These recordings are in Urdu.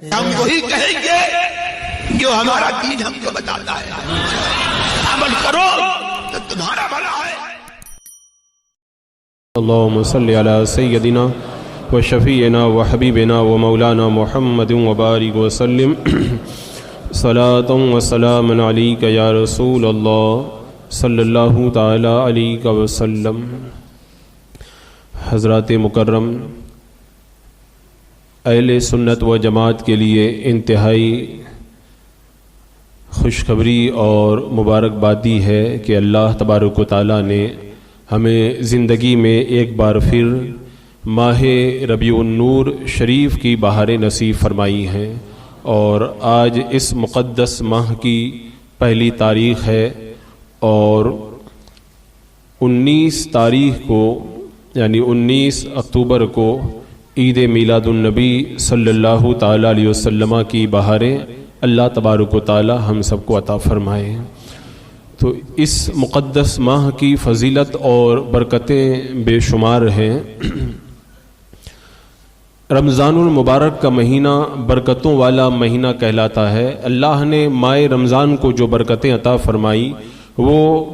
ہم وہی کہیں گے جو ہمارا دین ہم کو بتاتا ہے، عمل کرو تو تمہارا بھلا ہے۔ اللہم صلی علی سیدنا و شفیعنا و حبیبنا و مولانا محمد وبارک وسلم صلاۃ و سلام علیک یا رسول اللہ صلی اللہ تعالی علیہ وسلم۔ حضرات مکرم، اہل سنت و جماعت کے لیے انتہائی خوشخبری اور مبارکبادی ہے کہ اللہ تبارک و تعالیٰ نے ہمیں زندگی میں ایک بار پھر ماہ ربیع النور شریف کی بہاریں نصیب فرمائی ہیں، اور آج اس مقدس ماہ کی پہلی تاریخ ہے، اور 19 تاریخ کو یعنی 19 اکتوبر کو عید میلاد النبی صلی اللہ تعالیٰ علیہ وسلم کی بہاریں اللہ تبارک و تعالیٰ ہم سب کو عطا فرمائے۔ تو اس مقدس ماہ کی فضیلت اور برکتیں بے شمار ہیں۔ رمضان المبارک کا مہینہ برکتوں والا مہینہ کہلاتا ہے۔ اللہ نے ماہ رمضان کو جو برکتیں عطا فرمائی وہ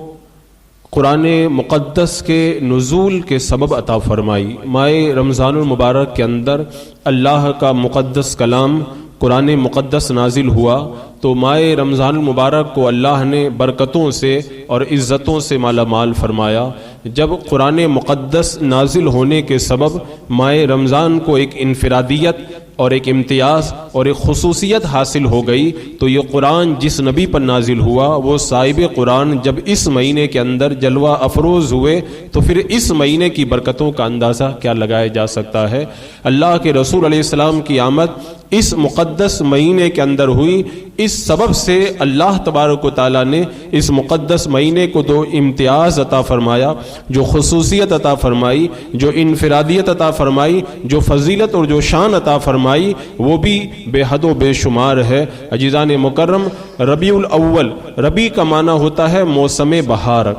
قرآن مقدس کے نزول کے سبب عطا فرمائی۔ ماہ رمضان المبارک کے اندر اللہ کا مقدس کلام قرآن مقدس نازل ہوا، تو ماہ رمضان المبارک کو اللہ نے برکتوں سے اور عزتوں سے مالا مال فرمایا۔ جب قرآن مقدس نازل ہونے کے سبب ماہ رمضان کو ایک انفرادیت اور ایک امتیاز اور ایک خصوصیت حاصل ہو گئی، تو یہ قرآن جس نبی پر نازل ہوا وہ صاحب قرآن جب اس مہینے کے اندر جلوہ افروز ہوئے، تو پھر اس مہینے کی برکتوں کا اندازہ کیا لگایا جا سکتا ہے۔ اللہ کے رسول علیہ السلام کی آمد اس مقدس مہینے کے اندر ہوئی، اس سبب سے اللہ تبارک و تعالیٰ نے اس مقدس مہینے کو دو امتیاز عطا فرمایا، جو خصوصیت عطا فرمائی، جو انفرادیت عطا فرمائی، جو فضیلت اور جو شان عطا فرمائی، وہ بھی بے حد و بے شمار ہے۔ عزیزان مکرم، ربیع الاول، ربیع کا معنی ہوتا ہے موسم بہار۔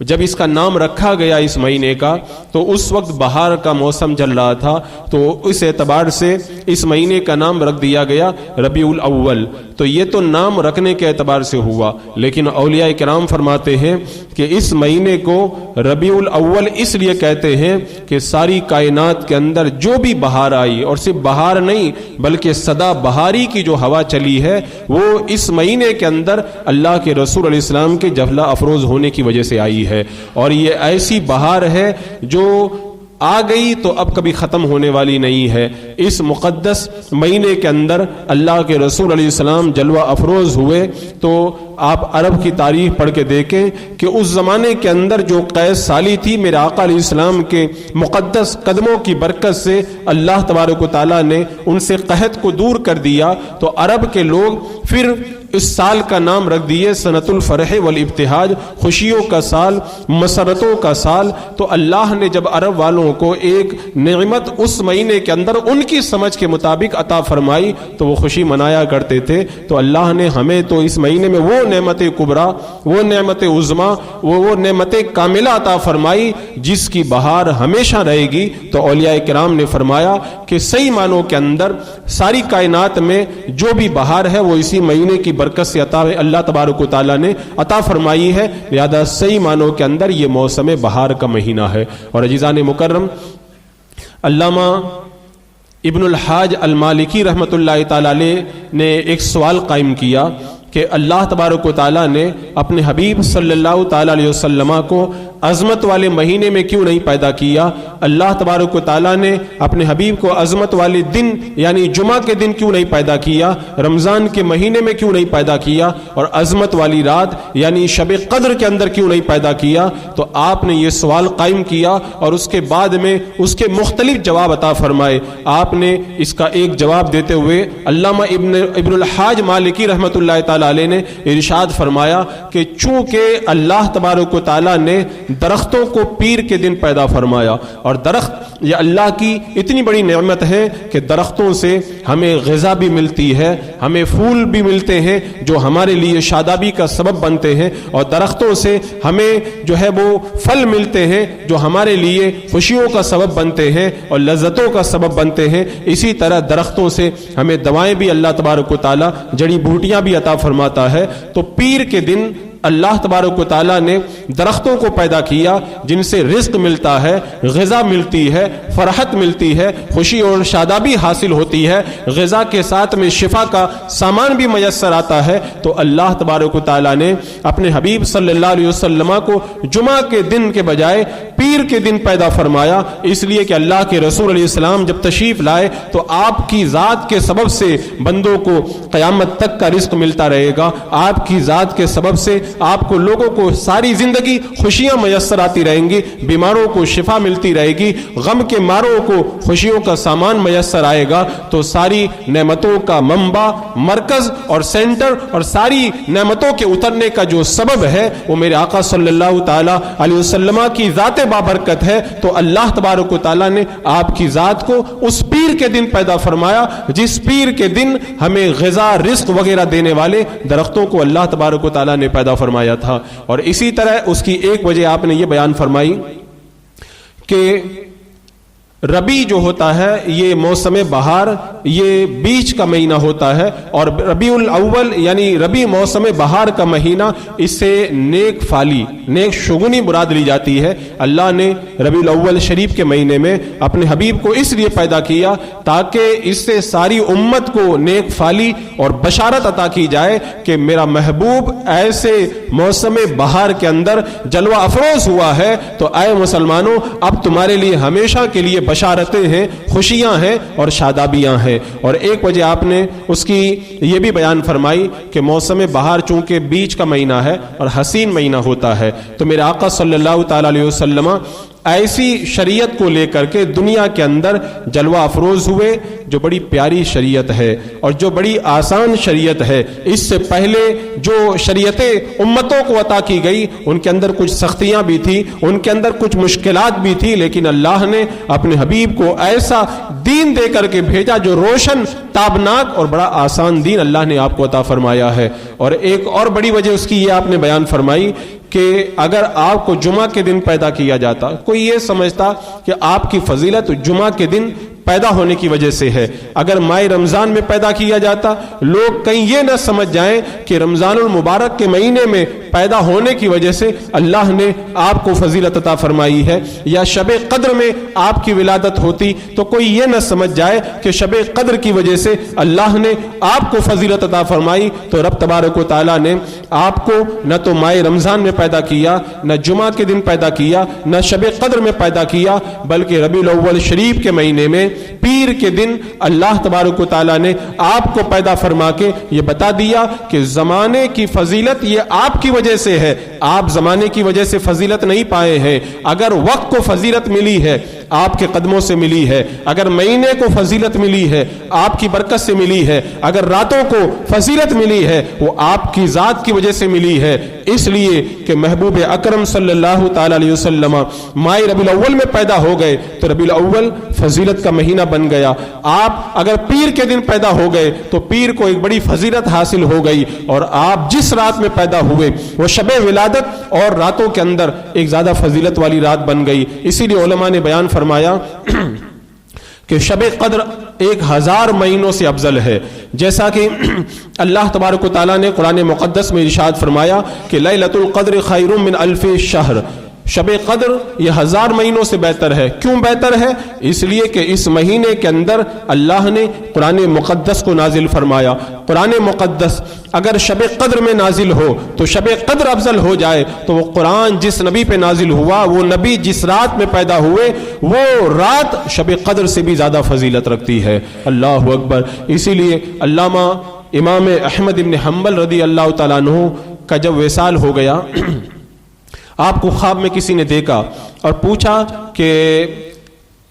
جب اس کا نام رکھا گیا اس مہینے کا، تو اس وقت بہار کا موسم چل رہا تھا، تو اس اعتبار سے اس مہینے کا نام رکھ دیا گیا ربیع الاول۔ تو یہ تو نام رکھنے کے اعتبار سے ہوا، لیکن اولیاء کرام فرماتے ہیں کہ اس مہینے کو ربیع الاول اس لیے کہتے ہیں کہ ساری کائنات کے اندر جو بھی بہار آئی، اور صرف بہار نہیں بلکہ سدا بہاری کی جو ہوا چلی ہے، وہ اس مہینے کے اندر اللہ کے رسول علیہ السلام کے جلوہ افروز ہونے کی وجہ سے آئی ہے۔ اور یہ ایسی بہار ہے جو آ گئی تو اب کبھی ختم ہونے والی نہیں ہے۔ اس مقدس مہینے کے اندر اللہ کے رسول علیہ السلام جلوہ افروز ہوئے، تو آپ عرب کی تاریخ پڑھ کے دیکھیں کہ اس زمانے کے اندر جو قید سالی تھی، میرے آقا علیہ السلام کے مقدس قدموں کی برکت سے اللہ تبارک و تعالیٰ نے ان سے قحط کو دور کر دیا، تو عرب کے لوگ پھر اس سال کا نام رکھ دیے سنۃ الفرح والابتہاج، خوشیوں کا سال، مسرتوں کا سال۔ تو اللہ نے جب عرب والوں کو ایک نعمت اس مہینے کے اندر ان کی سمجھ کے مطابق عطا فرمائی تو وہ خوشی منایا کرتے تھے، تو اللہ نے ہمیں تو اس مہینے میں وہ نعمت کبریٰ، وہ نعمت عظمیٰ، وہ نعمت کاملہ عطا فرمائی جس کی بہار ہمیشہ رہے گی۔ تو اولیاء کرام نے فرمایا کہ صحیح معنوں کے اندر ساری کائنات میں جو بھی بہار ہے وہ اسی مہینے کی برکت سے عطا اللہ تبارک و تعالیٰ نے عطا فرمائی ہے، لہذا صحیح معنوں کے اندر یہ موسم بہار کا مہینہ ہے۔ اور عزیزان مکرم، علامہ ابن الحاج المالکی رحمۃ اللہ تعالی علیہ نے ایک سوال قائم کیا کہ اللہ تبارک و تعالیٰ نے اپنے حبیب صلی اللہ تعالیٰ علیہ وسلم کو عظمت والے مہینے میں کیوں نہیں پیدا کیا؟ اللہ تبارک و تعالیٰ نے اپنے حبیب کو عظمت والے دن یعنی جمعہ کے دن کیوں نہیں پیدا کیا؟ رمضان کے مہینے میں کیوں نہیں پیدا کیا؟ اور عظمت والی رات یعنی شب قدر کے اندر کیوں نہیں پیدا کیا؟ تو آپ نے یہ سوال قائم کیا اور اس کے بعد میں اس کے مختلف جواب عطا فرمائے۔ آپ نے اس کا ایک جواب دیتے ہوئے علامہ ابن الحاج مالکی رحمۃ اللہ تعالی علیہ نے ارشاد فرمایا کہ چونکہ اللہ تبارک و تعالیٰ نے درختوں کو پیر کے دن پیدا فرمایا. اور درخت یہ اللہ کی اتنی بڑی نعمت ہے کہ درختوں سے ہمیں غذا بھی ملتی ہے, ہمیں پھول بھی ملتے ہیں جو ہمارے لیے شادابی کا سبب بنتے ہیں, اور درختوں سے ہمیں جو ہے وہ پھل ملتے ہیں جو ہمارے لیے خوشیوں کا سبب بنتے ہیں اور لذتوں کا سبب بنتے ہیں. اسی طرح درختوں سے ہمیں دوائیں بھی اللہ تبارک و تعالی, جڑی بوٹیاں بھی عطا فرماتا ہے. تو پیر کے دن اللہ تبارک و تعالیٰ نے درختوں کو پیدا کیا جن سے رزق ملتا ہے, غذا ملتی ہے, فرحت ملتی ہے, خوشی اور شادابی حاصل ہوتی ہے, غذا کے ساتھ میں شفا کا سامان بھی میسر آتا ہے. تو اللہ تبارک و تعالیٰ نے اپنے حبیب صلی اللہ علیہ وسلم کو جمعہ کے دن کے بجائے پیر کے دن پیدا فرمایا, اس لیے کہ اللہ کے رسول علیہ السلام جب تشریف لائے تو آپ کی ذات کے سبب سے بندوں کو قیامت تک کا رزق ملتا رہے گا. آپ کی ذات کے سبب سے آپ کو, لوگوں کو ساری زندگی خوشیاں میسر آتی رہیں گی, بیماروں کو شفا ملتی رہے گی, غم کے ماروں کو خوشیوں کا سامان میسر آئے گا. تو ساری نعمتوں کا منبع, مرکز اور سینٹر اور ساری نعمتوں کے اترنے کا جو سبب ہے وہ میرے آقا صلی اللہ تعالی علیہ وسلم کی ذات بابرکت ہے. تو اللہ تبارک و تعالی نے آپ کی ذات کو اس پیر کے دن پیدا فرمایا جس پیر کے دن ہمیں غذا, رزق وغیرہ دینے والے درختوں کو اللہ تبارک و تعالی نے پیدا فرمایا تھا. اور اسی طرح اس کی ایک وجہ آپ نے یہ بیان فرمائی کہ ربی جو ہوتا ہے یہ موسم بہار, یہ بیچ کا مہینہ ہوتا ہے, اور ربیع الاول یعنی ربی موسم بہار کا مہینہ, اس سے نیک فالی, نیک شگنی مراد لی جاتی ہے. اللہ نے ربیع الاول شریف کے مہینے میں اپنے حبیب کو اس لیے پیدا کیا تاکہ اس سے ساری امت کو نیک فالی اور بشارت عطا کی جائے کہ میرا محبوب ایسے موسم بہار کے اندر جلوہ افروز ہوا ہے, تو اے مسلمانوں اب تمہارے لیے ہمیشہ کے لیے بشارتیں ہیں, خوشیاں ہیں اور شادابیاں ہیں. اور ایک وجہ آپ نے اس کی یہ بھی بیان فرمائی کہ موسم بہار چونکہ بیچ کا مہینہ ہے اور حسین مہینہ ہوتا ہے, تو میرے آقا صلی اللہ تعالی علیہ وسلم ایسی شریعت کو لے کر کے دنیا کے اندر جلوہ افروز ہوئے جو بڑی پیاری شریعت ہے اور جو بڑی آسان شریعت ہے. اس سے پہلے جو شریعتیں امتوں کو عطا کی گئی ان کے اندر کچھ سختیاں بھی تھی, ان کے اندر کچھ مشکلات بھی تھی, لیکن اللہ نے اپنے حبیب کو ایسا دین دے کر کے بھیجا جو روشن, تابناک اور بڑا آسان دین اللہ نے آپ کو عطا فرمایا ہے. اور ایک اور بڑی وجہ اس کی یہ آپ نے بیان فرمائی کہ اگر آپ کو جمعہ کے دن پیدا کیا جاتا, کوئی یہ سمجھتا کہ آپ کی فضیلت جمعہ کے دن پیدا ہونے کی وجہ سے ہے, اگر ماہ رمضان میں پیدا کیا جاتا لوگ کہیں یہ نہ سمجھ جائیں کہ رمضان المبارک کے مہینے میں پیدا ہونے کی وجہ سے اللہ نے آپ کو فضیلت عطا فرمائی ہے, یا شب قدر میں آپ کی ولادت ہوتی تو کوئی یہ نہ سمجھ جائے کہ شب قدر کی وجہ سے اللہ نے آپ کو فضیلت عطا فرمائی. تو رب تبارک و تعالیٰ نے آپ کو نہ تو ماہ رمضان میں پیدا کیا, نہ جمعہ کے دن پیدا کیا, نہ شب قدر میں پیدا کیا, بلکہ ربیع الاول شریف کے مہینے میں پیر کے دن اللہ تبارک و تعالیٰ نے آپ کو پیدا فرما کے یہ بتا دیا کہ زمانے کی فضیلت یہ آپ کی وجہ سے ہے, آپ زمانے کی وجہ سے فضیلت نہیں پائے ہیں. اگر وقت کو فضیلت ملی ہے آپ کے قدموں سے ملی ہے, اگر مہینے کو فضیلت ملی ہے آپ کی برکت سے ملی ہے, اگر راتوں کو فضیلت ملی ہے وہ آپ کی ذات کی وجہ سے ملی ہے. اس لیے کہ محبوب اکرم صلی اللہ تعالی علیہ وسلم ماہ ربیع الاول میں پیدا ہو گئے تو ربیع الاول فضیلت کا مہینہ بن گیا. آپ اگر پیر کے دن پیدا ہو گئے تو پیر کو ایک بڑی فضیلت حاصل ہو گئی, اور آپ جس رات میں پیدا ہوئے وہ شب ولادت اور راتوں کے اندر ایک زیادہ فضیلت والی رات بن گئی. اسی لیے علماء نے بیان فرمایا کہ شب قدر 1000 مہینوں سے افضل ہے, جیسا کہ اللہ تبارک و تعالیٰ نے قرآن مقدس میں ارشاد فرمایا کہ لیلۃ القدر خیر من الف شہر, شب قدر یہ 1000 مہینوں سے بہتر ہے. کیوں بہتر ہے؟ اس لیے کہ اس مہینے کے اندر اللہ نے قرآن مقدس کو نازل فرمایا. قرآن مقدس اگر شب قدر میں نازل ہو تو شب قدر افضل ہو جائے تو وہ قرآن جس نبی پہ نازل ہوا, وہ نبی جس رات میں پیدا ہوئے, وہ رات شب قدر سے بھی زیادہ فضیلت رکھتی ہے. اللہ اکبر. اسی لیے علامہ امام احمد بن حنبل رضی اللہ تعالیٰ عنہ کا جب وصال ہو گیا, آپ کو خواب میں کسی نے دیکھا اور پوچھا کہ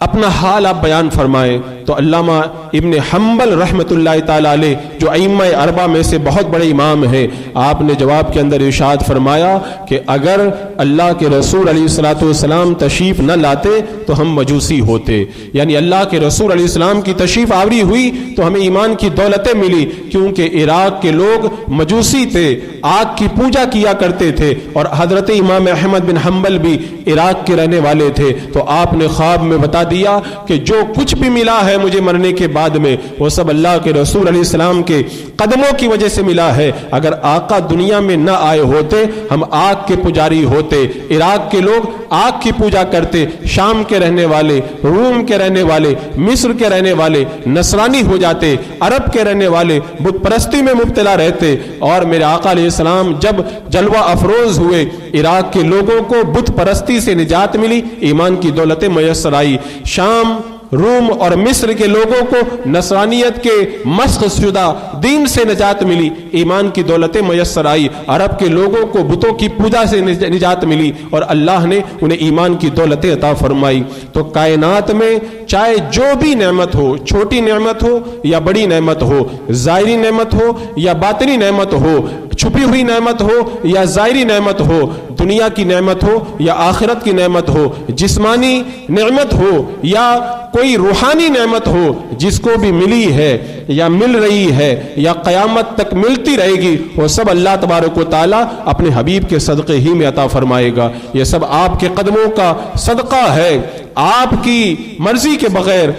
اپنا حال آپ بیان فرمائیں تو علامہ ابن حنبل رحمۃ اللہ تعالی علیہ جو ائمہ اربعہ میں سے بہت بڑے امام ہیں، آپ نے جواب کے اندر ارشاد فرمایا کہ اگر اللہ کے رسول علیہ الصلوۃ والسلام تشریف نہ لاتے تو ہم مجوسی ہوتے، یعنی اللہ کے رسول علیہ السلام کی تشریف آوری ہوئی تو ہمیں ایمان کی دولتیں ملی، کیونکہ عراق کے لوگ مجوسی تھے، آگ کی پوجا کیا کرتے تھے، اور حضرت امام احمد بن حنبل بھی عراق کے رہنے والے تھے۔ تو آپ نے خواب میں بتا دیا کہ جو کچھ بھی ملا ہے مجھے مرنے کے بعد میں وہ سب اللہ کے رسول علیہ السلام کے قدموں کی وجہ سے ملا ہے، اگر آقا دنیا میں نہ آئے ہوتے ہم آگ کے پجاری ہوتے۔ عراق کے لوگ آگ کی پوجا کرتے، شام کے رہنے والے، روم کے رہنے والے، مصر کے رہنے والے نصرانی ہو جاتے، عرب کے رہنے والے بت پرستی میں مبتلا رہتے، اور میرے آقا علیہ السلام جب جلوہ افروز ہوئے عراق کے لوگوں کو بت پرستی سے نجات ملی، ایمان کی دولتیں میسر آئی۔ شام، روم اور مصر کے لوگوں کو نصرانیت کے مسخ شدہ دین سے نجات ملی، ایمان کی دولتیں میسر آئی۔ عرب کے لوگوں کو بتوں کی پوجا سے نجات ملی اور اللہ نے انہیں ایمان کی دولتیں عطا فرمائی۔ تو کائنات میں چاہے جو بھی نعمت ہو، چھوٹی نعمت ہو یا بڑی نعمت ہو، ظاہری نعمت ہو یا باطنی نعمت ہو، چھپی ہوئی نعمت ہو یا ظاہری نعمت ہو، دنیا کی نعمت ہو یا آخرت کی نعمت ہو، جسمانی نعمت ہو یا کوئی روحانی نعمت ہو، جس کو بھی ملی ہے یا مل رہی ہے یا قیامت تک ملتی رہے گی، وہ سب اللہ تبارک و تعالی اپنے حبیب کے صدقے ہی میں عطا فرمائے گا۔ یہ سب آپ کے قدموں کا صدقہ ہے، آپ کی مرضی کے بغیر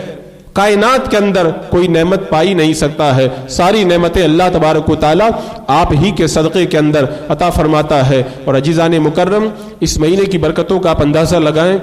کائنات کے اندر کوئی نعمت پائی نہیں سکتا ہے، ساری نعمتیں اللہ تبارک و تعالی آپ ہی کے صدقے کے اندر عطا فرماتا ہے۔ اور عزیزان مکرم، اس مہینے کی برکتوں کا آپ اندازہ لگائیں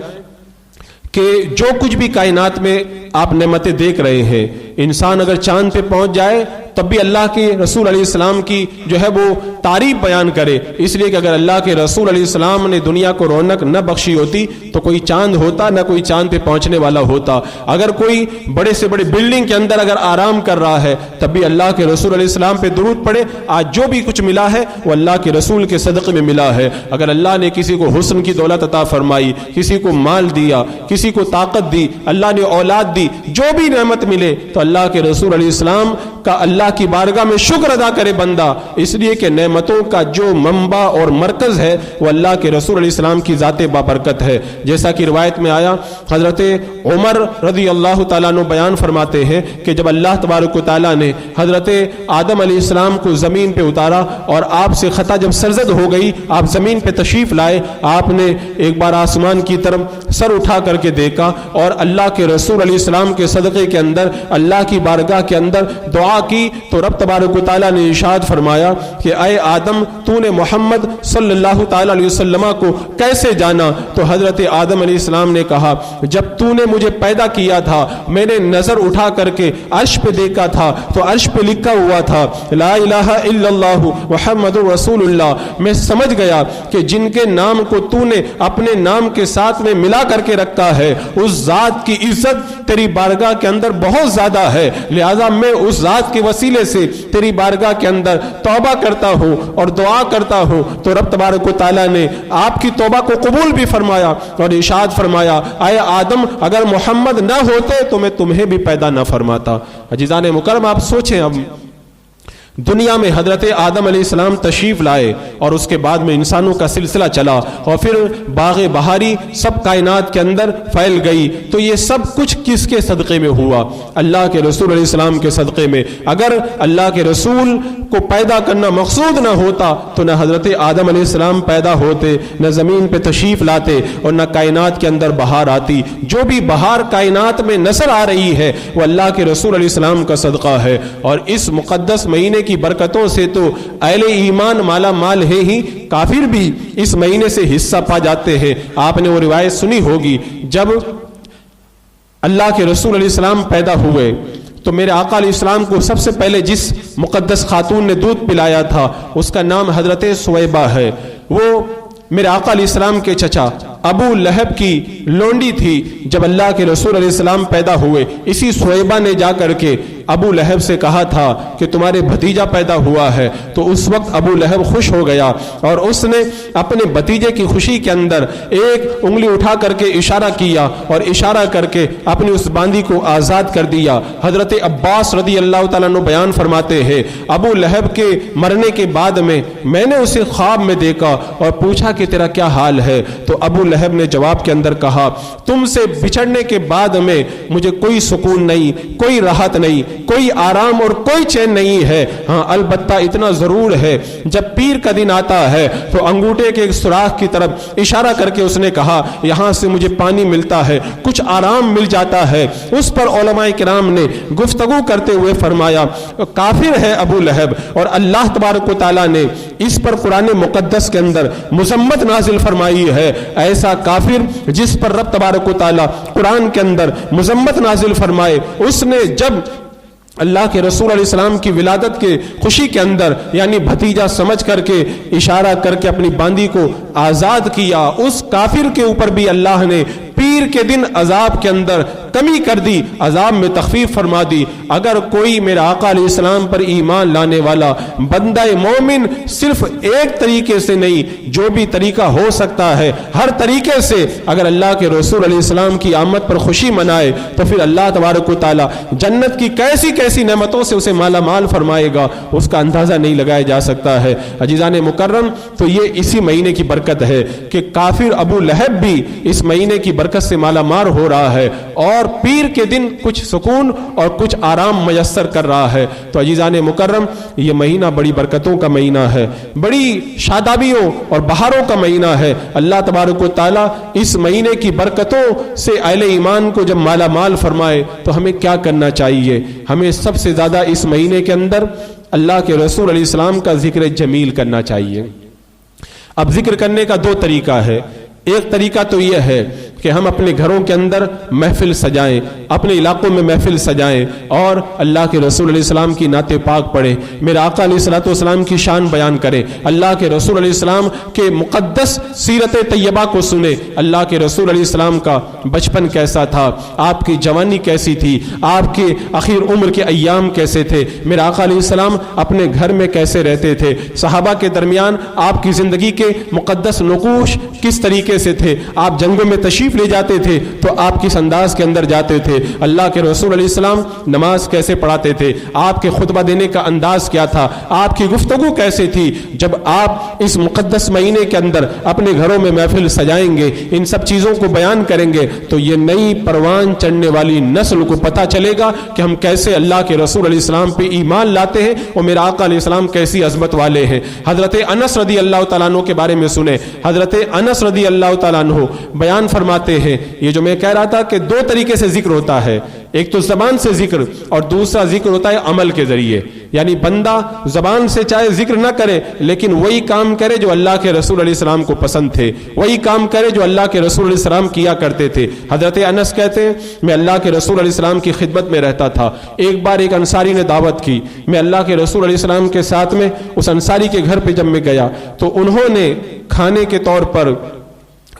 کہ جو کچھ بھی کائنات میں آپ نعمتیں دیکھ رہے ہیں، انسان اگر چاند پہ پہنچ جائے تب بھی اللہ کے رسول علیہ السلام کی جو ہے وہ تعریف بیان کرے، اس لیے کہ اگر اللہ کے رسول علیہ السلام نے دنیا کو رونق نہ بخشی ہوتی تو کوئی چاند ہوتا نہ کوئی چاند پہ پہنچنے والا ہوتا۔ اگر کوئی بڑے سے بڑے بلڈنگ کے اندر اگر آرام کر رہا ہے تب بھی اللہ کے رسول علیہ السلام پہ درود پڑے۔ آج جو بھی کچھ ملا ہے وہ اللہ کے رسول کے صدقے میں ملا ہے۔ اگر اللہ نے کسی کو حسن کی دولت عطا فرمائی، کسی کو مال دیا، کسی کو طاقت دی، اللہ نے اولاد دی، جو بھی نعمت ملے تو اللہ کے رسول علیہ السلام کا اللہ کی بارگاہ میں شکر ادا کرے بندہ، اس لیے کہ نعمتوں کا جو منبع اور مرکز ہے وہ اللہ کے رسول علیہ السلام کی ذات بابرکت ہے۔ جیسا کہ روایت میں آیا، حضرت عمر رضی اللہ تعالیٰ عنہ بیان فرماتے ہیں کہ جب اللہ تبارک و تعالیٰ نے حضرت آدم علیہ السلام کو زمین پہ اتارا اور آپ سے خطا جب سرزد ہو گئی، آپ زمین پہ تشریف لائے، آپ نے ایک بار آسمان کی طرف سر اٹھا کر کے دیکھا اور اللہ کے رسول علیہ السلام کے صدقے کے اندر اللہ کی بارگاہ کے اندر دعا کی تو رب تبارک و تعالیٰ نے ارشاد فرمایا کہ اے آدم، تو نے محمد صلی اللہ تعالیٰ علیہ وسلم کو کیسے جانا؟ تو حضرت آدم علیہ السلام نے کہا، جب تو نے مجھے پیدا کیا تھا میں نے نظر اٹھا کر کے عرش پہ دیکھا تھا تو عرش پہ لکھا ہوا تھا لا الہ الا اللہ محمد رسول اللہ۔ میں سمجھ گیا کہ جن کے نام کو تو نے اپنے نام کے ساتھ میں ملا کر کے رکھا ہے اس ذات کی عزت تیری بارگاہ کے اندر بہت زیادہ ہے، لہذا میں اس ذات کے وسیلے سے تیری بارگاہ کے اندر توبہ کرتا ہوں اور دعا کرتا ہوں۔ تو رب تبارک و تعالیٰ نے آپ کی توبہ کو قبول بھی فرمایا اور ارشاد فرمایا، اے آدم اگر محمد نہ ہوتے تو میں تمہیں بھی پیدا نہ فرماتا۔ عزیزان مکرم، آپ سوچیں، اب دنیا میں حضرت آدم علیہ السلام تشریف لائے اور اس کے بعد میں انسانوں کا سلسلہ چلا اور پھر باغ بہاری سب کائنات کے اندر پھیل گئی، تو یہ سب کچھ کس کے صدقے میں ہوا؟ اللہ کے رسول علیہ السلام کے صدقے میں۔ اگر اللہ کے رسول کو پیدا کرنا مقصود نہ ہوتا تو نہ حضرت آدم علیہ السلام پیدا ہوتے، نہ زمین پہ تشریف لاتے اور نہ کائنات کے اندر بہار آتی۔ جو بھی بہار کائنات میں نظر آ رہی ہے وہ اللہ کے رسول علیہ السلام کا صدقہ ہے، اور اس مقدس مہینے کی برکتوں سے تو اہل ایمان مالا مال ہے ہی، کافر بھی اس مہینے سے حصہ پا جاتے ہیں۔ آپ نے وہ روایت سنی ہوگی، جب اللہ کے رسول علیہ السلام پیدا ہوئے تو میرے آقا علیہ السلام کو سب سے پہلے جس مقدس خاتون نے دودھ پلایا تھا اس کا نام حضرت سویبہ ہے۔ وہ میرے آقا علیہ السلام کے چچا ابو لہب کی لونڈی تھی۔ جب اللہ کے رسول علیہ السلام پیدا ہوئے، اسی سویبہ نے جا کر کے ابو لہب سے کہا تھا کہ تمہارے بھتیجا پیدا ہوا ہے، تو اس وقت ابو لہب خوش ہو گیا اور اس نے اپنے بھتیجے کی خوشی کے اندر ایک انگلی اٹھا کر کے اشارہ کیا اور اشارہ کر کے اپنی اس باندی کو آزاد کر دیا۔ حضرت عباس رضی اللہ تعالیٰ عنہ بیان فرماتے ہیں ابو لہب کے مرنے کے بعد میں نے اسے خواب میں دیکھا اور پوچھا کہ تیرا کیا حال ہے، تو ابو لہب نے جواب کے اندر کہا تم سے بچھڑنے کے بعد میں مجھے کوئی سکون نہیں، کوئی راحت نہیں، کوئی آرام اور کوئی چین نہیں ہے، ہاں البتہ اتنا ضرور ہے جب پیر کا دن آتا ہے تو انگوٹھے کے ایک سوراخ کی طرف اشارہ کر کے اس نے کہا یہاں سے مجھے پانی ملتا ہے، کچھ آرام مل جاتا ہے۔ اس پر علماء کرام نے گفتگو کرتے ہوئے فرمایا کافر ہے ابو لہب، اور اللہ تبارک و تعالیٰ نے اس پر قرآن مقدس کے اندر مذمت نازل فرمائی ہے، ایسا کافر جس پر رب تبارک و تعالیٰ قرآن کے اندر مذمت نازل فرمائے، اس نے جب اللہ کے رسول علیہ السلام کی ولادت کے خوشی کے اندر یعنی بھتیجا سمجھ کر کے اشارہ کر کے اپنی باندی کو آزاد کیا، اس کافر کے اوپر بھی اللہ نے پیر کے دن عذاب کے اندر کمی کر دی، عذاب میں تخفیف فرما دی۔ اگر کوئی میرا آقا علیہ السلام پر ایمان لانے والا بندہ مومن صرف ایک طریقے سے نہیں، جو بھی طریقہ ہو سکتا ہے ہر طریقے سے اگر اللہ کے رسول علیہ السلام کی آمد پر خوشی منائے تو پھر اللہ تبارک و تعالی جنت کی کیسی کیسی نعمتوں سے اسے مالا مال فرمائے گا، اس کا اندازہ نہیں لگایا جا سکتا ہے۔ عزیزان مکرم، تو یہ اسی مہینے کی برکت ہے کہ کافر ابو لہب بھی اس مہینے کی برکت سے مالا مال ہو رہا ہے اور پیر کے دن کچھ سکون اور کچھ آرام میسر کر رہا ہے۔ تو عزیزان مکرم، یہ مہینہ بڑی برکتوں کا مہینہ ہے، بڑی شادابیوں اور بہاروں کا مہینہ ہے۔ اللہ تبارک و تعالیٰ اس مہینے کی برکتوں سے اہل ایمان کو جب مالا مال فرمائے تو ہمیں کیا کرنا چاہیے؟ ہمیں سب سے زیادہ اس مہینے کے اندر اللہ کے رسول علیہ السلام کا ذکر جمیل کرنا چاہیے۔ اب ذکر کرنے کا دو طریقہ ہے۔ ایک طریقہ تو یہ ہے کہ ہم اپنے گھروں کے اندر محفل سجائیں، اپنے علاقوں میں محفل سجائیں اور اللہ کے رسول علیہ السلام کی نعت پاک پڑھیں، میرے آقا علیہ الصلوۃ والسلام کی شان بیان کریں، اللہ کے رسول علیہ السلام کے مقدس سیرت طیبہ کو سنیں، اللہ کے رسول علیہ السلام کا بچپن کیسا تھا، آپ کی جوانی کیسی تھی، آپ کے اخیر عمر کے ایام کیسے تھے، میرے آقا علیہ السلام اپنے گھر میں کیسے رہتے تھے، صحابہ کے درمیان آپ کی زندگی کے مقدس نقوش کس طریقے سے تھے، آپ جنگوں میں تشریف لے جاتے تھے تو آپ کس انداز کے اندر جاتے تھے، اللہ کے رسول علیہ السلام نماز کیسے پڑھاتے تھے، آپ کے خطبہ دینے کا انداز کیا تھا، آپ کی گفتگو کیسے تھی۔ جب آپ اس مقدس مہینے کے اندر اپنے گھروں میں محفل سجائیں گے، ان سب چیزوں کو بیان کریں گے تو یہ نئی پروان چڑھنے والی نسل کو پتہ چلے گا کہ ہم کیسے اللہ کے رسول علیہ السلام پہ ایمان لاتے ہیں اور میرا آقا علیہ السلام کیسی عظمت والے ہیں۔ حضرت انس رضی اللہ تعالیٰ عنہ کے بارے میں سنیں، حضرت انس رضی اللہ تعالیٰ عنہ بیان فرماتے ہیں، یہ جو میں کہہ رہا تھا کہ دو طریقے سے ذکر ہوتا ہے، ایک تو زبان سے ذکر اور دوسرا ذکر ہوتا ہے عمل کے ذریعے، یعنی بندہ زبان سے چاہے ذکر نہ کرے لیکن وہی کام کرے جو اللہ کے رسول علیہ السلام کو پسند تھے، وہی کام کرے جو اللہ کے رسول علیہ السلام کیا کرتے تھے۔ حضرت انس کہتے ہیں میں اللہ کے رسول علیہ السلام کی خدمت میں رہتا تھا، ایک بار ایک انصاری نے دعوت کی، میں اللہ کے رسول علیہ السلام کے ساتھ میں اس انصاری کے گھر پہ جب میں گیا تو انہوں نے کھانے کے طور پر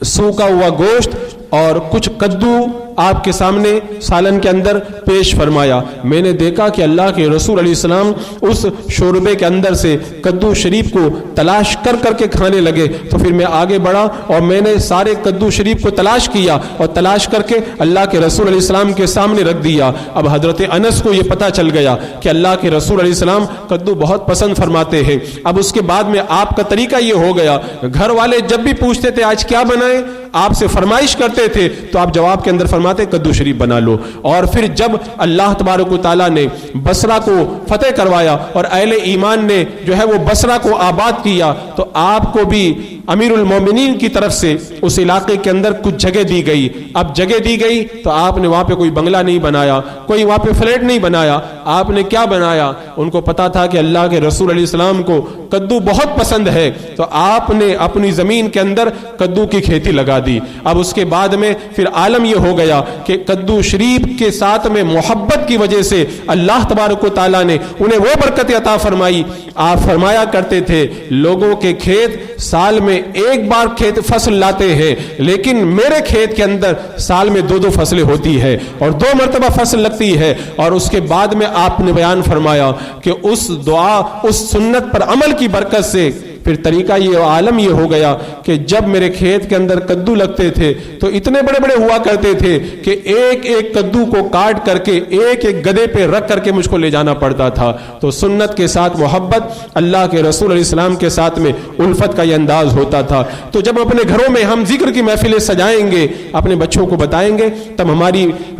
سوکھا ہوا گوشت اور کچھ کدو آپ کے سامنے سالن کے اندر پیش فرمایا۔ میں نے دیکھا کہ اللہ کے رسول علیہ السلام اس شوربے کے اندر سے کدو شریف کو تلاش کر کر کے کھانے لگے، تو پھر میں آگے بڑھا اور میں نے سارے کدو شریف کو تلاش کیا اور تلاش کر کے اللہ کے رسول علیہ السلام کے سامنے رکھ دیا۔ اب حضرت انس کو یہ پتہ چل گیا کہ اللہ کے رسول علیہ السلام کدو بہت پسند فرماتے ہیں۔ اب اس کے بعد میں آپ کا طریقہ یہ ہو گیا، گھر والے جب بھی پوچھتے تھے آج کیا بنائیں، آپ سے فرمائش کرتے تھے تو آپ جواب کے اندر فرماتے کدو شریف بنا لو۔ اور پھر جب اللہ تبارک و تعالیٰ نے بصرہ کو فتح کروایا اور اہل ایمان نے جو ہے وہ بصرہ کو آباد کیا تو آپ کو بھی امیر المومنین کی طرف سے اس علاقے کے اندر کچھ جگہ دی گئی۔ اب جگہ دی گئی تو آپ نے وہاں پہ کوئی بنگلہ نہیں بنایا، کوئی وہاں پہ فلیٹ نہیں بنایا، آپ نے کیا بنایا؟ ان کو پتا تھا کہ اللہ کے رسول علیہ السلام کو کدو بہت پسند ہے تو آپ نے اپنی زمین کے اندر کدو کی کھیتی لگا دی۔ اب اس کے بعد میں پھر عالم یہ ہو گیا کہ کدو شریف کے ساتھ میں محبت کی وجہ سے اللہ تبارک و تعالیٰ نے انہیں وہ برکت عطا فرمائی۔ آپ فرمایا کرتے تھے لوگوں کے کھیت سال میں میں ایک بار کھیت فصل لاتے ہیں، لیکن میرے کھیت کے اندر سال میں 2 فصلیں ہوتی ہے اور 2 مرتبہ فصل لگتی ہے۔ اور اس کے بعد میں آپ نے بیان فرمایا کہ اس دعا، اس سنت پر عمل کی برکت سے پھر طریقہ یہ عالم یہ ہو گیا کہ جب میرے کھیت کے اندر کدو لگتے تھے تو اتنے بڑے بڑے ہوا کرتے تھے کہ ایک ایک کدو کو کاٹ کر کے ایک ایک گدے پہ رکھ کر کے مجھ کو لے جانا پڑتا تھا۔ تو سنت کے ساتھ محبت، اللہ کے رسول علیہ السلام کے ساتھ میں الفت کا یہ انداز ہوتا تھا۔ تو جب اپنے گھروں میں ہم ذکر کی محفلیں سجائیں گے، اپنے بچوں کو بتائیں گے، تب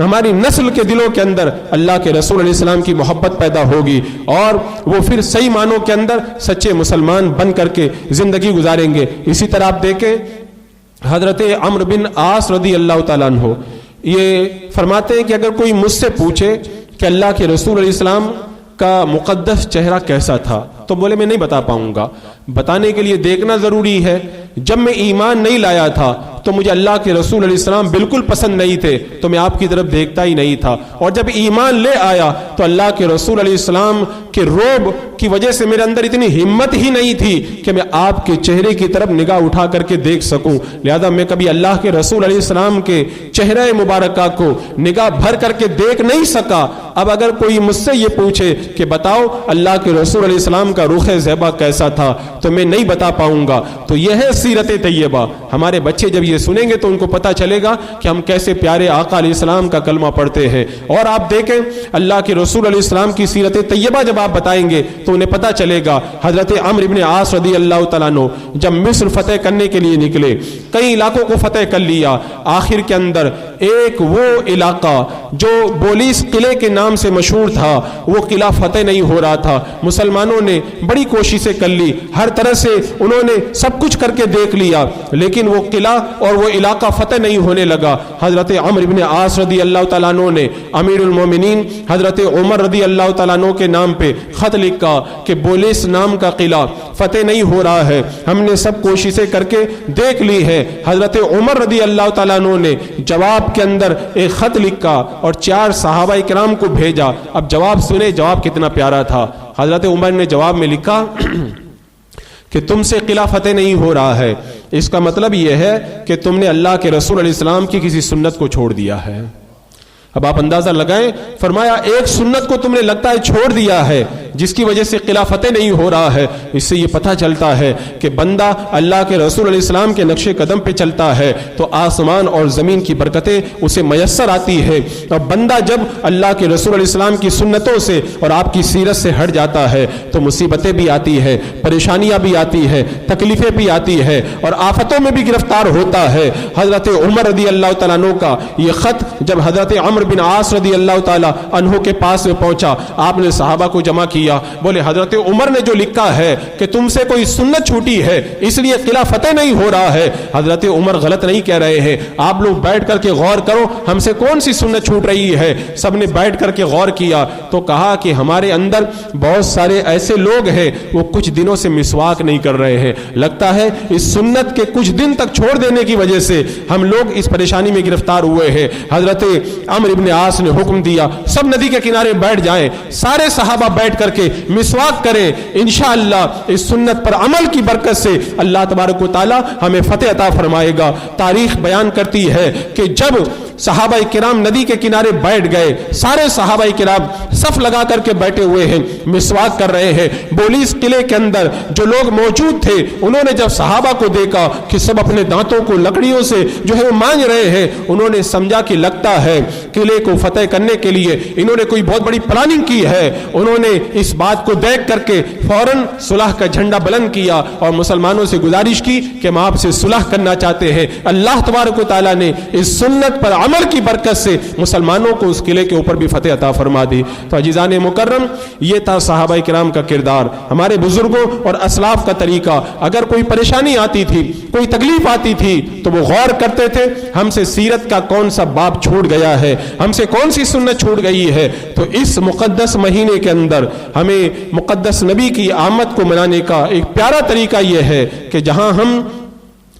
ہماری نسل کے دلوں کے اندر اللہ کے رسول علیہ السلام کی محبت پیدا ہوگی اور وہ پھر صحیح معنوں کے اندر سچے مسلمان بن کر کے زندگی گزاریں گے۔ اسی طرح آپ دیکھیں حضرت عمرو بن عاص رضی اللہ تعالیٰ عنہ یہ فرماتے ہیں کہ اگر کوئی مجھ سے پوچھے کہ اللہ کے رسول علیہ السلام کا مقدس چہرہ کیسا تھا تو بولے میں نہیں بتا پاؤں گا، بتانے کے لیے دیکھنا ضروری ہے۔ جب میں ایمان نہیں لایا تھا تو مجھے اللہ کے رسول علیہ السلام بالکل پسند نہیں تھے، تو میں آپ کی طرف دیکھتا ہی نہیں تھا، اور جب ایمان لے آیا تو اللہ کے رسول علیہ السلام کے روب کی وجہ سے میرے اندر اتنی ہمت ہی نہیں تھی کہ میں آپ کے چہرے کی طرف نگاہ اٹھا کر کے دیکھ سکوں، لہذا میں کبھی اللہ کے رسول علیہ السلام کے چہرے مبارکہ کو نگاہ بھر کر کے دیکھ نہیں سکا۔ اب اگر کوئی مجھ سے یہ پوچھے کہ بتاؤ اللہ کے رسول علیہ السلام کا رخ زیبا کیسا تھا تو میں نہیں بتا پاؤں گا۔ تو یہ ہے سیرت طیبہ۔ ہمارے بچے جب یہ سنیں گے تو ان کو پتہ چلے گا کہ ہم کیسے پیارے آقا علیہ السلام کا کلمہ پڑھتے ہیں۔ اور آپ دیکھیں اللہ کے رسول علیہ السلام کی سیرت طیبہ جب آپ بتائیں گے تو انہیں پتہ چلے گا۔ حضرت عمرو بن عاص رضی اللہ تعالیٰ عنہ جب مصر فتح کرنے کے لیے نکلے، کئی علاقوں کو فتح کر لیا، آخر کے اندر ایک وہ علاقہ جو بولیس قلعے کے نام سے مشہور تھا، وہ قلعہ فتح نہیں ہو رہا تھا۔ مسلمانوں نے بڑی کوششیں کر لی، ہر طرح سے انہوں نے سب کچھ کر کے دیکھ لیا، لیکن وہ قلعہ اور وہ علاقہ فتح نہیں ہونے لگا۔ حضرت عمرو بن عاص رضی اللہ تعالیٰ عنہ نے امیر المومنین حضرت عمر رضی اللہ تعالیٰ عنہ کے نام پہ خط لکھا کہ بولیس نام کا قلعہ فتح نہیں ہو رہا ہے، ہم نے سب کوششیں کر کے دیکھ لی ہے۔ حضرت عمر رضی اللہ تعالیٰ عنہ نے جواب کے اندر ایک خط لکھا اور 4 صحابہ کرام کو بھیجا۔ اب جواب سنے، جواب کتنا پیارا تھا۔ حضرت عمر نے جواب میں لکھا کہ تم سے قلعہ فتح نہیں ہو رہا ہے، اس کا مطلب یہ ہے کہ تم نے اللہ کے رسول علیہ السلام کی کسی سنت کو چھوڑ دیا ہے۔ اب آپ اندازہ لگائیں، فرمایا ایک سنت کو تم نے لگتا ہے چھوڑ دیا ہے جس کی وجہ سے قلعہ فتح نہیں ہو رہا ہے۔ اس سے یہ پتہ چلتا ہے کہ بندہ اللہ کے رسول علیہ السلام کے نقش قدم پہ چلتا ہے تو آسمان اور زمین کی برکتیں اسے میسر آتی ہے، اور بندہ جب اللہ کے رسول علیہ السلام کی سنتوں سے اور آپ کی سیرت سے ہٹ جاتا ہے تو مصیبتیں بھی آتی ہے، پریشانیاں بھی آتی ہے، تکلیفیں بھی آتی ہے اور آفتوں میں بھی گرفتار ہوتا ہے۔ حضرت عمر رضی اللہ تعالیٰ عنہ کا یہ خط جب حضرت عمرو بن عاص رضی اللہ تعالیٰ عنہ کے پاس میں پہنچا، آپ نے صحابہ کو جمع کیا، بولے حضرت عمر نے جو لکھا ہے کہ تم سے کوئی سنت چھوٹی ہے اس لیے قلعہ فتح نہیں ہو رہا ہے، حضرت عمر غلط نہیں کہہ رہے ہیں، آپ لوگ بیٹھ کر کے غور کرو ہم سے کون سی سنت چھوٹ رہی ہے۔ سب نے بیٹھ کر کے غور کیا تو کہا کہ ہمارے اندر بہت سارے ایسے لوگ ہیں وہ کچھ دنوں سے مسواک نہیں کر رہے ہیں، لگتا ہے اس سنت کے کچھ دن تک چھوڑ دینے کی وجہ سے ہم لوگ اس پریشانی میں گرفتار ہوئے ہیں۔ حضرت عمرو بن عاص نے حکم دیا سب ندی کے کنارے بیٹھ جائیں، سارے صحابہ بیٹھ کر کے مسواک کریں، انشاءاللہ اس سنت پر عمل کی برکت سے اللہ تبارک و تعالی ہمیں فتح عطا فرمائے گا۔ تاریخ بیان کرتی ہے کہ جب صحابہ کرام ندی کے کنارے بیٹھ گئے، سارے صحابہ کرام صف لگا کر کے بیٹھے ہوئے ہیں، مسواک کر رہے ہیں۔ بولیس قلعے کے اندر جو لوگ موجود تھے انہوں نے جب صحابہ کو دیکھا کہ سب اپنے دانتوں کو لکڑیوں سے جو ہے وہ مانج رہے ہیں، انہوں نے سمجھا کہ لگتا ہے قلعے کو فتح کرنے کے لیے انہوں نے کوئی بہت بڑی پلاننگ کی ہے۔ انہوں نے اس بات کو دیکھ کر کے فوراً صلح کا جھنڈا بلند کیا اور مسلمانوں سے گزارش کی کہ ہم آپ سے صلح کرنا چاہتے ہیں۔ اللہ تبارک و تعالیٰ نے اس سنت پر عمل کی برکت سے مسلمانوں کو اس قلعے کے اوپر بھی فتح عطا فرما دی۔ تو عزیزان مکرم، یہ تھا صحابہ کرام کا کردار، ہمارے بزرگوں اور اسلاف کا طریقہ۔ اگر کوئی پریشانی آتی تھی، کوئی تکلیف آتی تھی تو وہ غور کرتے تھے ہم سے سیرت کا کون سا باب چھوٹ گیا ہے، ہم سے کون سی سنت چھوٹ گئی ہے۔ تو اس مقدس مہینے کے اندر ہمیں مقدس نبی کی آمد کو منانے کا ایک پیارا طریقہ یہ ہے کہ جہاں ہم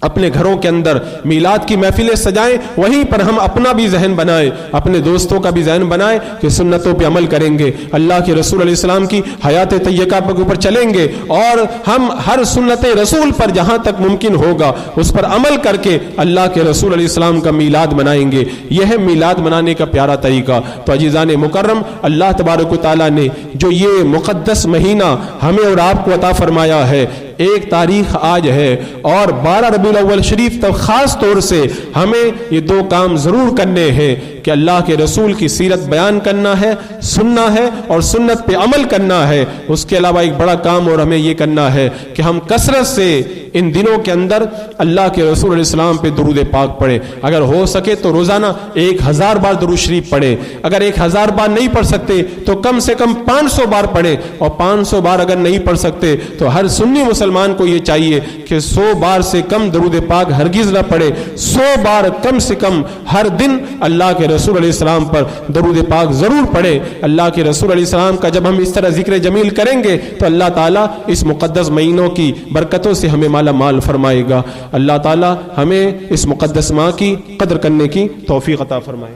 اپنے گھروں کے اندر میلاد کی محفلیں سجائیں، وہیں پر ہم اپنا بھی ذہن بنائیں، اپنے دوستوں کا بھی ذہن بنائیں کہ سنتوں پہ عمل کریں گے، اللہ کے رسول علیہ السلام کی حیات طیبہ کے اوپر چلیں گے، اور ہم ہر سنت رسول پر جہاں تک ممکن ہوگا اس پر عمل کر کے اللہ کے رسول علیہ السلام کا میلاد منائیں گے۔ یہ ہے میلاد منانے کا پیارا طریقہ۔ تو عزیزان مکرم، اللہ تبارک و تعالیٰ نے جو یہ مقدس مہینہ ہمیں اور آپ کو عطا فرمایا ہے، ایک تاریخ آج ہے اور 12 ربیع الاول شریف تک خاص طور سے ہمیں یہ دو کام ضرور کرنے ہیں کہ اللہ کے رسول کی سیرت بیان کرنا ہے، سننا ہے اور سنت پہ عمل کرنا ہے۔ اس کے علاوہ ایک بڑا کام اور ہمیں یہ کرنا ہے کہ ہم کثرت سے ان دنوں کے اندر اللہ کے رسول علیہ السلام پہ درود پاک پڑھیں۔ اگر ہو سکے تو روزانہ 1000 بار درود شریف پڑھیں، اگر 1000 بار نہیں پڑھ سکتے تو کم سے کم 500 بار پڑھیں، اور 500 بار اگر نہیں پڑھ سکتے تو ہر سنی مسلمان کو یہ چاہیے کہ 100 بار سے کم درود پاک ہرگز نہ پڑھے، 100 بار کم سے کم ہر دن اللہ کے رسول علیہ السلام پر درود پاک ضرور پڑھے۔ اللہ کے رسول علیہ السلام کا جب ہم اس طرح ذکر جمیل کریں گے تو اللہ تعالیٰ اس مقدس مہینوں کی برکتوں سے ہمیں مالا مال فرمائے گا۔ اللہ تعالیٰ ہمیں اس مقدس ماہ کی قدر کرنے کی توفیق عطا فرمائے۔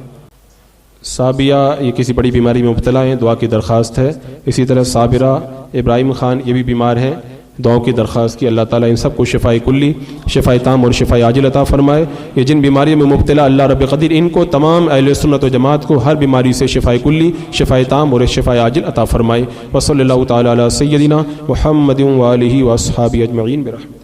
صابیہ یہ کسی بڑی بیماری میں مبتلا ہیں، دعا کی درخواست ہے۔ اسی طرح صابرہ ابراہیم خان یہ بھی بیمار ہیں، دعاؤں کی درخواست کی۔ اللہ تعالیٰ ان سب کو شفاء کلی، شفاء تام اور شفاء عاجل عطا فرمائے۔ یہ جن بیماریوں میں مبتلا اللہ رب قدیر ان کو تمام اہل سنت و جماعت کو ہر بیماری سے شفاء کلی، شفاء تام اور شفاء عاجل عطا فرمائے۔ وصلی اللہ تعالیٰ علی سیدنا محمد و آلہ و اصحابہ اجمعین برحمتہ۔